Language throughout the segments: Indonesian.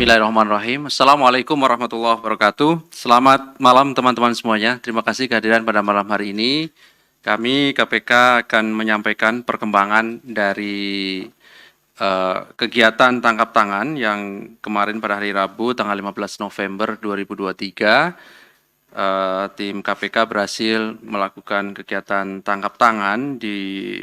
Bismillahirrahmanirrahim. Assalamualaikum warahmatullahi wabarakatuh. Selamat malam teman-teman semuanya. Terima kasih kehadiran pada malam hari ini. Kami KPK akan menyampaikan perkembangan dari kegiatan tangkap tangan yang kemarin pada hari Rabu tanggal 15 November 2023. Tim KPK berhasil melakukan kegiatan tangkap tangan di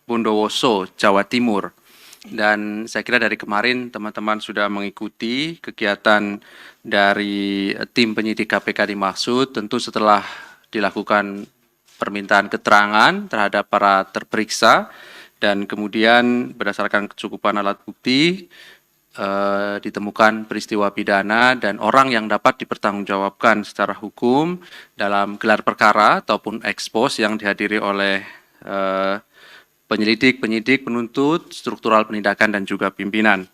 Bondowoso, Jawa Timur. Dan saya kira dari kemarin teman-teman sudah mengikuti kegiatan dari tim penyidik KPK dimaksud. Tentu setelah dilakukan permintaan keterangan terhadap para terperiksa dan kemudian berdasarkan kecukupan alat bukti ditemukan peristiwa pidana dan orang yang dapat dipertanggungjawabkan secara hukum dalam gelar perkara ataupun ekspos yang dihadiri oleh penyelidik, penyidik, penuntut, struktural penindakan, dan juga pimpinan.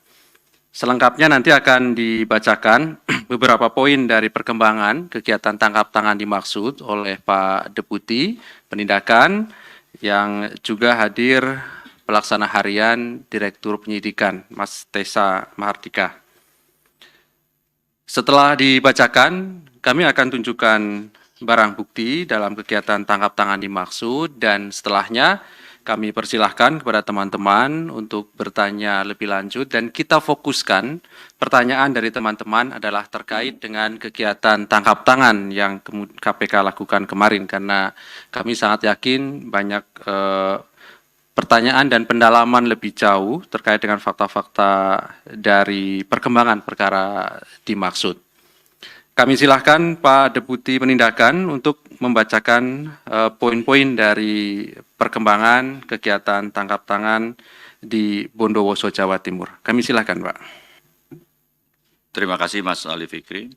Selengkapnya nanti akan dibacakan beberapa poin dari perkembangan kegiatan tangkap tangan dimaksud oleh Pak Deputi Penindakan yang juga hadir pelaksana harian Direktur Penyidikan, Mas Tessa Mahardika. Setelah dibacakan, kami akan tunjukkan barang bukti dalam kegiatan tangkap tangan dimaksud dan setelahnya kami persilahkan kepada teman-teman untuk bertanya lebih lanjut dan kita fokuskan pertanyaan dari teman-teman adalah terkait dengan kegiatan tangkap tangan yang KPK lakukan kemarin karena kami sangat yakin banyak pertanyaan dan pendalaman lebih jauh terkait dengan fakta-fakta dari perkembangan perkara dimaksud. Kami silahkan Pak Deputi Penindakan untuk membacakan poin-poin dari perkembangan kegiatan tangkap tangan di Bondowoso, Jawa Timur. Kami silahkan, Pak. Terima kasih Mas Ali Fikri.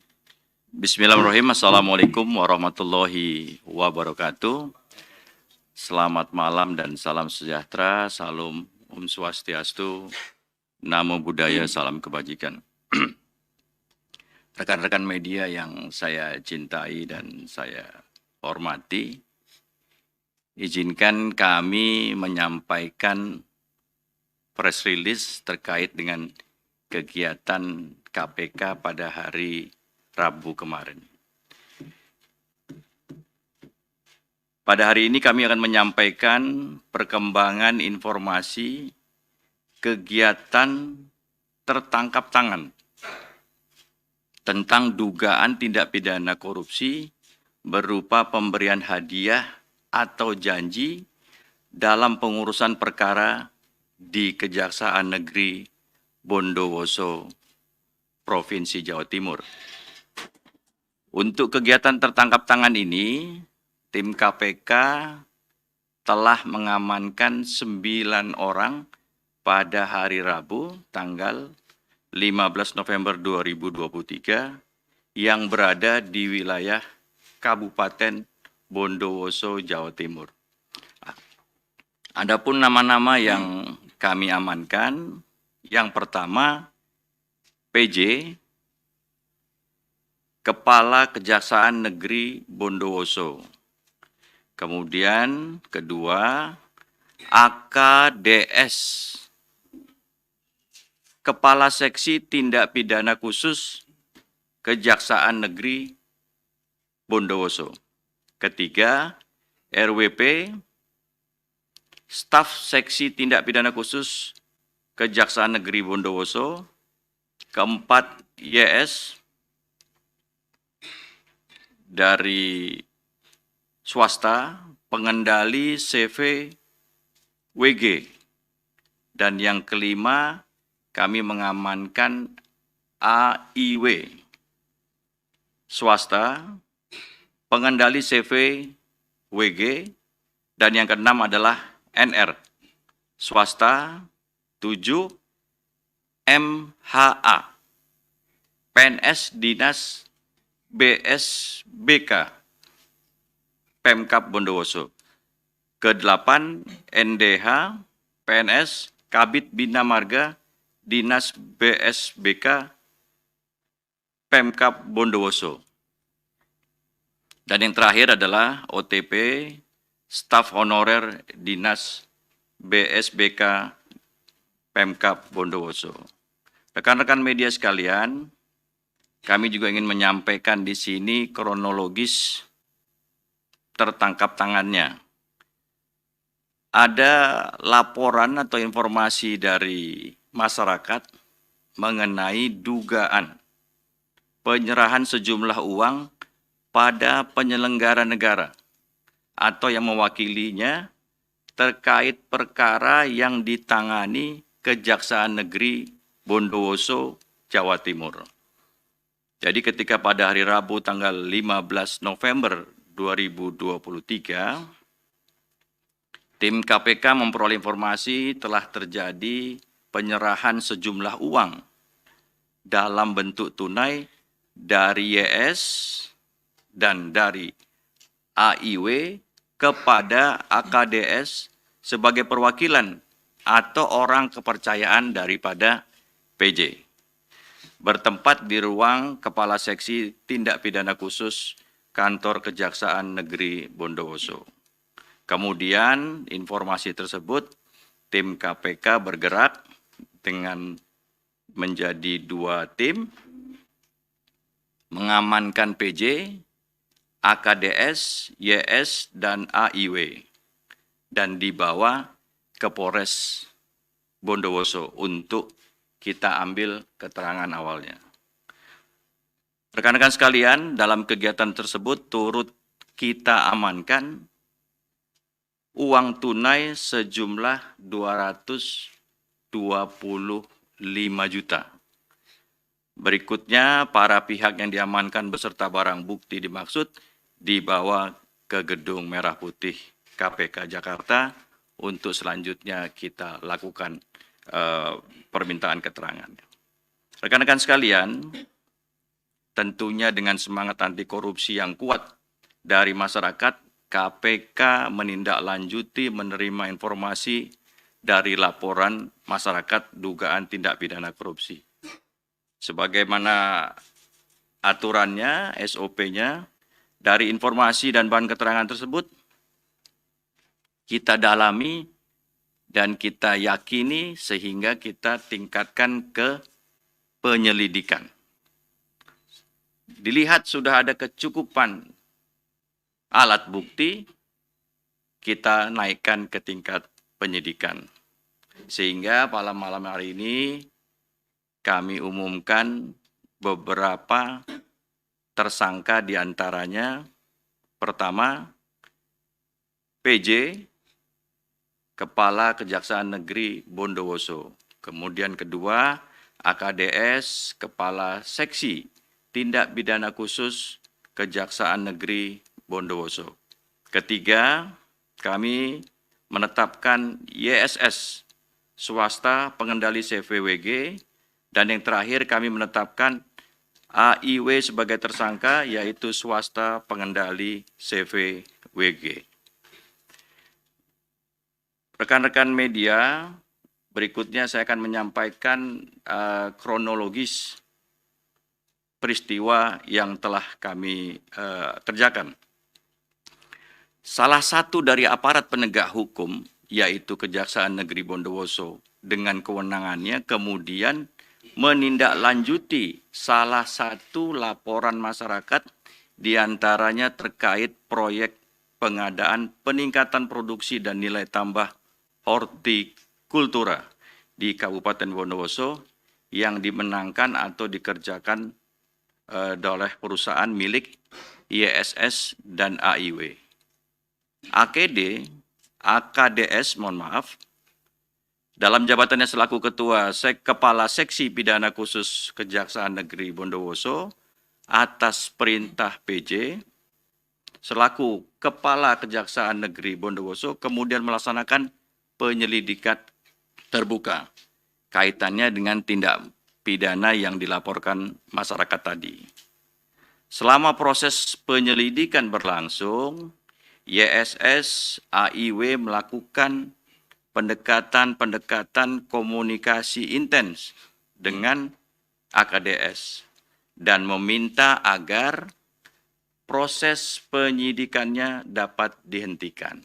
Bismillahirrahmanirrahim. Assalamualaikum warahmatullahi wabarakatuh. Selamat malam dan salam sejahtera. Salam Om Swastiastu, Namo Buddhaya, salam kebajikan. Rekan-rekan media yang saya cintai dan saya hormati, izinkan kami menyampaikan press release terkait dengan kegiatan KPK pada hari Rabu kemarin. Pada hari ini kami akan menyampaikan perkembangan informasi kegiatan tertangkap tangan tentang dugaan tindak pidana korupsi berupa pemberian hadiah atau janji dalam pengurusan perkara di Kejaksaan Negeri Bondowoso, Provinsi Jawa Timur. Untuk kegiatan tertangkap tangan ini, tim KPK telah mengamankan 9 orang pada hari Rabu tanggal 15 November 2023 yang berada di wilayah Kabupaten Bondowoso, Jawa Timur. Adapun nama-nama yang kami amankan, yang pertama PJ, Kepala Kejaksaan Negeri Bondowoso. Kemudian kedua AKDS, Kepala Seksi Tindak Pidana Khusus Kejaksaan Negeri Bondowoso. Ketiga, RWP, Staf Seksi Tindak Pidana Khusus Kejaksaan Negeri Bondowoso. Keempat, YS, dari swasta, pengendali CV WG. Dan yang kelima, kami mengamankan AIW, swasta, pengendali CV WG, dan yang keenam adalah NR, swasta, 7, MHA, PNS Dinas BSBK, Pemkab Bondowoso. Ke-8, NDH, PNS, Kabid Bina Marga, Dinas BSBK, Pemkab Bondowoso. Dan yang terakhir adalah OTP, Staf Honorer Dinas BSBK, Pemkab Bondowoso. Rekan-rekan media sekalian, kami juga ingin menyampaikan di sini kronologis tertangkap tangannya. Ada laporan atau informasi dari masyarakat mengenai dugaan penyerahan sejumlah uang pada penyelenggara negara atau yang mewakilinya terkait perkara yang ditangani Kejaksaan Negeri Bondowoso, Jawa Timur. Jadi ketika pada hari Rabu tanggal 15 November 2023, tim KPK memperoleh informasi telah terjadi penyerahan sejumlah uang dalam bentuk tunai dari YS dan dari AIW kepada AKDS sebagai perwakilan atau orang kepercayaan daripada PJ. Bertempat di ruang Kepala Seksi Tindak Pidana Khusus Kantor Kejaksaan Negeri Bondowoso. Kemudian informasi tersebut tim KPK bergerak dengan menjadi 2 tim, mengamankan PJ, AKDS, YS, dan AIW, dan dibawa ke Polres Bondowoso untuk kita ambil keterangan awalnya. Rekan-rekan sekalian, dalam kegiatan tersebut turut kita amankan uang tunai sejumlah 225 juta. Berikutnya, para pihak yang diamankan beserta barang bukti dimaksud dibawa ke Gedung Merah Putih KPK Jakarta untuk selanjutnya kita lakukan permintaan keterangan. Rekan-rekan sekalian, tentunya dengan semangat anti korupsi yang kuat dari masyarakat, KPK menindaklanjuti menerima informasi dari laporan masyarakat dugaan tindak pidana korupsi. Sebagaimana aturannya, SOP-nya, dari informasi dan bahan keterangan tersebut, kita dalami dan kita yakini sehingga kita tingkatkan ke penyelidikan. Dilihat sudah ada kecukupan alat bukti, kita naikkan ke tingkat penyidikan. Sehingga pada malam hari ini kami umumkan beberapa tersangka diantaranya, pertama, PJ, Kepala Kejaksaan Negeri Bondowoso. Kemudian kedua, AKDS, Kepala Seksi Tindak Pidana Khusus Kejaksaan Negeri Bondowoso. Ketiga, kami menetapkan YSS, swasta pengendali CVWG, dan yang terakhir kami menetapkan AIW sebagai tersangka, yaitu swasta pengendali CVWG. Rekan-rekan media, berikutnya saya akan menyampaikan kronologis peristiwa yang telah kami kerjakan. Salah satu dari aparat penegak hukum, yaitu Kejaksaan Negeri Bondowoso, dengan kewenangannya kemudian menindaklanjuti salah satu laporan masyarakat diantaranya terkait proyek pengadaan peningkatan produksi dan nilai tambah hortikultura di Kabupaten Bondowoso yang dimenangkan atau dikerjakan oleh perusahaan milik YSS dan AIW. AKDS, dalam jabatannya selaku Ketua Kepala Seksi Pidana Khusus Kejaksaan Negeri Bondowoso atas perintah PJ, selaku Kepala Kejaksaan Negeri Bondowoso kemudian melaksanakan penyelidikan terbuka kaitannya dengan tindak pidana yang dilaporkan masyarakat tadi. Selama proses penyelidikan berlangsung, YSS AIW melakukan pendekatan komunikasi intens dengan AKDS dan meminta agar proses penyidikannya dapat dihentikan.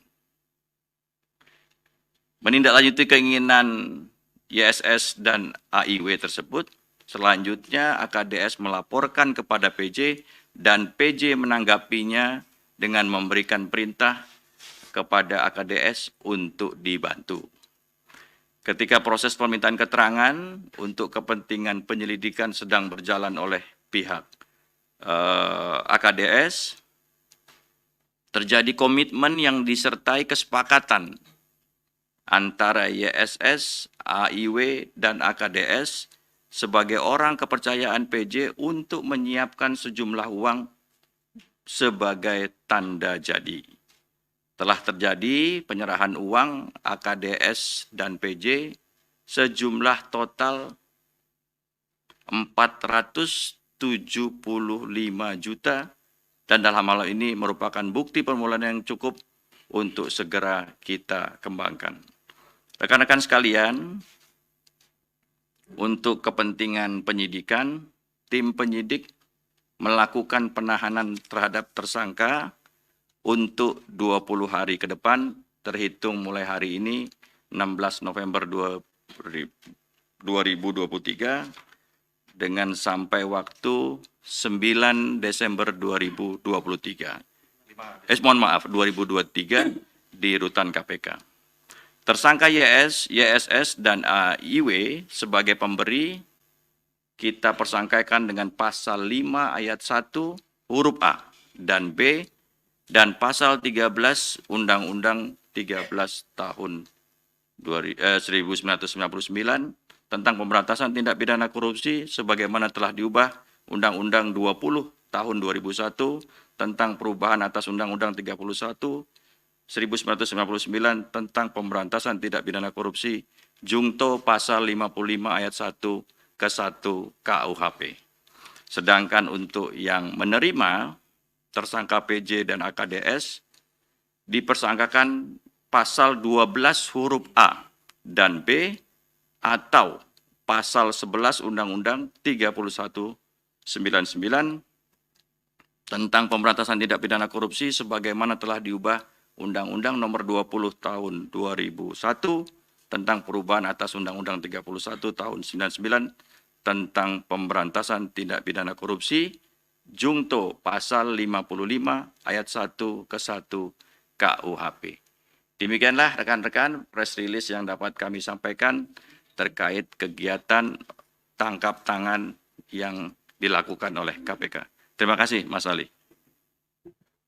Menindaklanjuti keinginan YSS dan AIW tersebut, Selanjutnya AKDS melaporkan kepada PJ dan PJ menanggapinya dengan memberikan perintah kepada AKDS untuk dibantu. Ketika proses permintaan keterangan untuk kepentingan penyelidikan sedang berjalan oleh pihak AKDS, terjadi komitmen yang disertai kesepakatan antara YSS, AIW, dan AKDS sebagai orang kepercayaan PJ untuk menyiapkan sejumlah uang sebagai tanda jadi. Telah terjadi penyerahan uang AKDS dan PJ sejumlah total 475 juta dan dalam hal ini merupakan bukti permulaan yang cukup untuk segera kita kembangkan. Rekan-rekan sekalian, untuk kepentingan penyidikan, tim penyidik melakukan penahanan terhadap tersangka untuk 20 hari ke depan, terhitung mulai hari ini, 16 November 2023, dengan sampai waktu 9 Desember 2023. 2023 di rutan KPK. Tersangka YS, YSS, dan AIW sebagai pemberi kita persangkakan dengan pasal 5 ayat 1 huruf A dan B dan pasal 13 Undang-Undang 13 tahun 1999 tentang pemberantasan tindak pidana korupsi sebagaimana telah diubah Undang-Undang 20 tahun 2001 tentang perubahan atas Undang-Undang 31 1999 tentang pemberantasan tindak pidana korupsi Jungto pasal 55 ayat 1 ke 1 KUHP. Sedangkan untuk yang menerima tersangka PJ dan AKDS dipersangkakan pasal 12 huruf A dan B atau pasal 11 Undang-Undang 3199 tentang pemberantasan tindak pidana korupsi sebagaimana telah diubah Undang-Undang Nomor 20 Tahun 2001 tentang perubahan atas Undang-Undang 31 Tahun 99 tentang pemberantasan tindak pidana korupsi Jungto pasal 55 ayat 1 ke 1 KUHP. Demikianlah rekan-rekan press release yang dapat kami sampaikan terkait kegiatan tangkap tangan yang dilakukan oleh KPK. Terima kasih Mas Ali.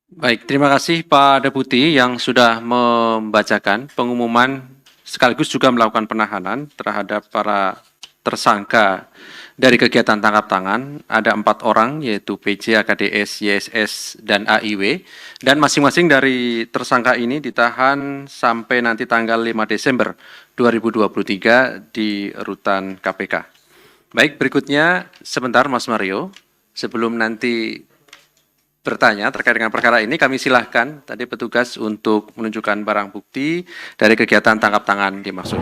Baik, terima kasih Pak Deputi yang sudah membacakan pengumuman sekaligus juga melakukan penahanan terhadap para tersangka dari kegiatan tangkap tangan. Ada 4 orang yaitu PJ, AKDS, YSS, dan AIW. Dan masing-masing dari tersangka ini ditahan sampai nanti tanggal 5 Desember 2023 di rutan KPK. Baik, berikutnya sebentar Mas Mario. Sebelum nanti bertanya terkait dengan perkara ini, kami silahkan tadi petugas untuk menunjukkan barang bukti dari kegiatan tangkap tangan dimaksud.